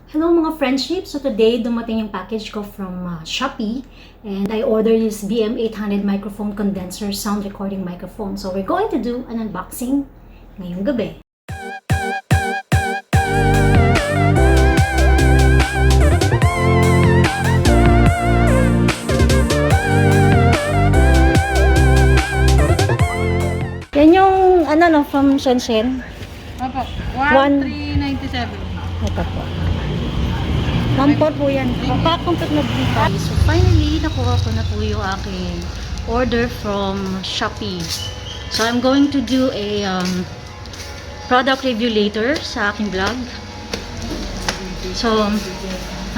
Hello mga friendship! So today, dumating yung package ko from Shopee and I ordered this BM800 microphone condenser sound recording microphone. So we're going to do an unboxing ngayong gabi. Yan yung from Shenzhen. Opo, 1,397. Ito po. Mampot po yan. Mapakampot na dito. So finally, nakuha ko na po yung aking order from Shopee. So I'm going to do a product review later sa aking vlog. So,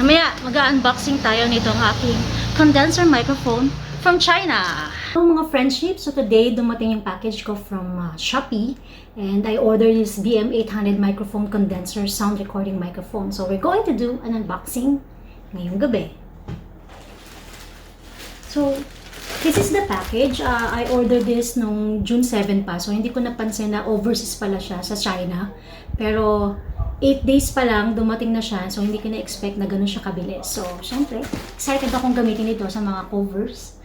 mamaya mag-unboxing tayo nitong aking condenser microphone from China. Hello mga friendship! So today, dumating yung package ko from Shopee and I ordered this BM800 microphone condenser sound recording microphone. So we're going to do an unboxing ngayong gabi. So, this is the package. I ordered this nung June 7 pa. So hindi ko napansin na overseas pala siya sa China. Pero 8 days pa lang, dumating na siya. So hindi ko na-expect na ganun siya kabilis. So, syempre, excited akong gamitin ito sa mga covers.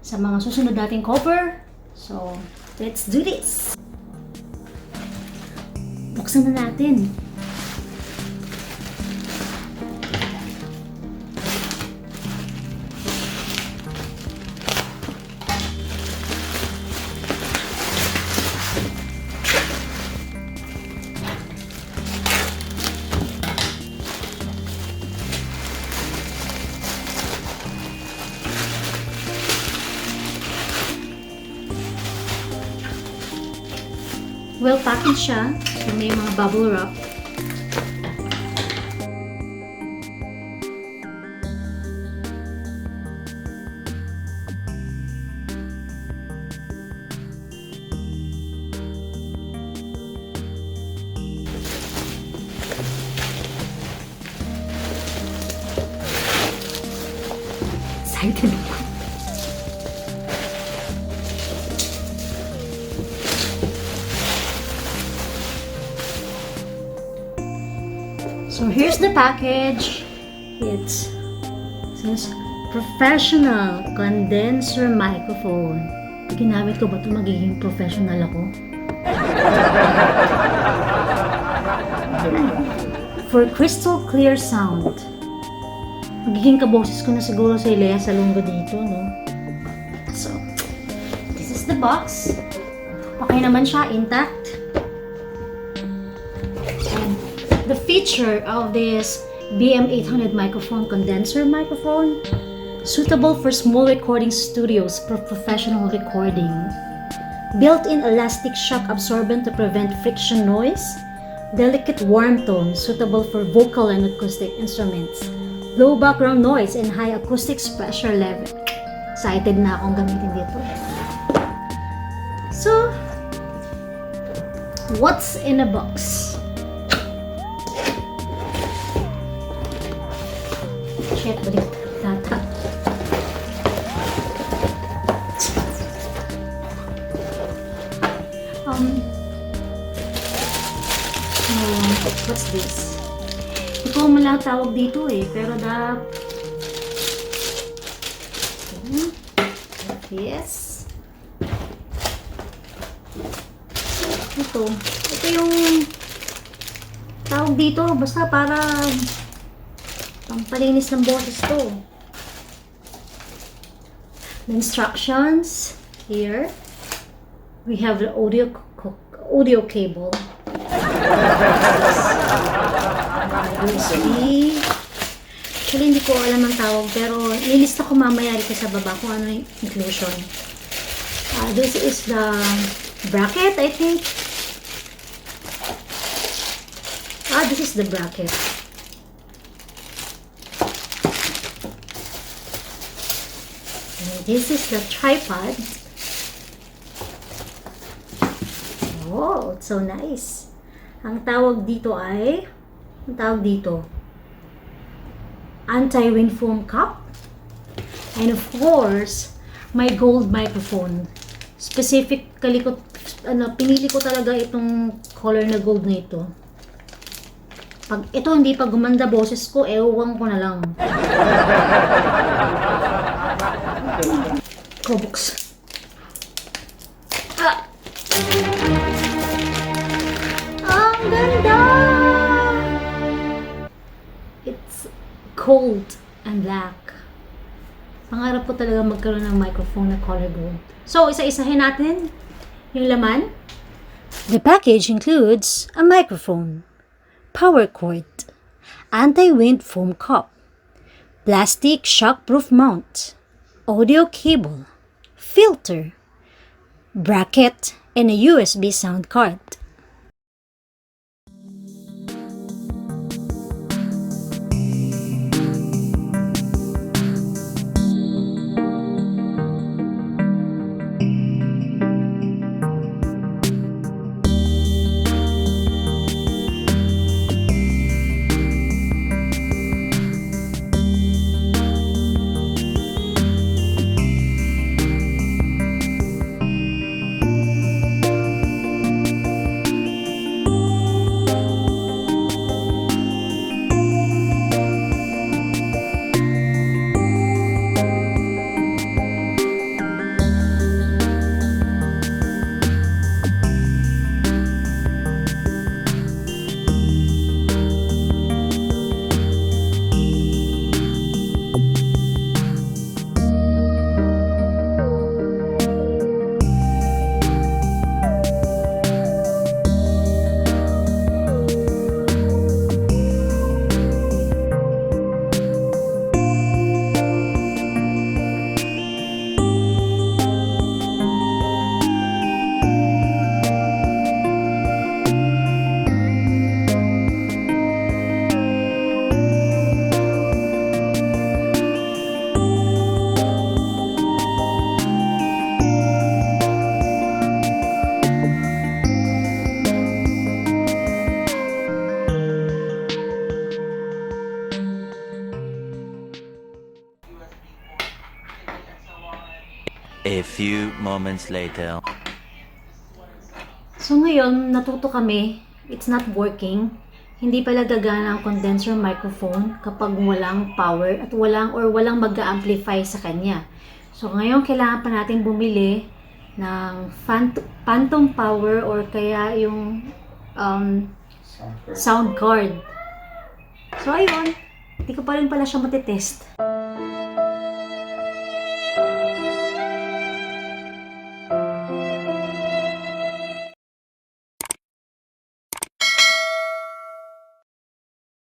Sa mga susunod nating cover. So, let's do this! Buksan na natin. Well packaged siya. So may mga bubble wrap. Excited ako. So here's the package. It says professional condenser microphone. Ginamit ko ba ito magiging professional ako? For crystal clear sound. Magiging kaboses ko na siguro si Lea Salongo dito, no? So, this is the box. Okay naman siya, intact. The feature of this BM800 microphone condenser microphone, suitable for small recording studios for professional recording. Built-in elastic shock absorbent to prevent friction noise. Delicate warm tone, suitable for vocal and acoustic instruments. Low background noise and high acoustics pressure level. Excited na akong gamitin dito. So, what's in a box? Shit, balik data. What's this? Ito ang malang tawag dito eh, pero yes. Ito yung tawag dito, basta para pampalinis ng boses to. The instructions here. We have the audio cable. USB. Actually, hindi ko alam ang tawag, pero nilista ko mamaya dito sa baba kung ano yung inclusion. This is the bracket, I think. This is the bracket. This is the tripod. Oh, it's so nice. Ang tawag dito ay, anti-wind foam cup. And of course, my gold microphone. Specifically pinili ko talaga itong color na gold na ito. Pag ito hindi pa gumanda boses ko, ewan ko na lang. Kobox. Ah! Ang ganda! It's cold and black. Pangarap ko talaga magkaroon ng microphone na color gold. So, isa-isahin natin yung laman. The package includes a microphone, power cord, anti-wind foam cup, plastic shockproof mount, audio cable, filter, bracket, and a USB sound card. A few moments later. So ngayon, natuto kami, it's not working. Hindi pala gagana ang condenser microphone kapag walang power at walang mag-amplify sa kanya. So ngayon, kailangan pa natin bumili ng phantom power or kaya yung sound card. So ayun, hindi ko pa rin pala siya matitest.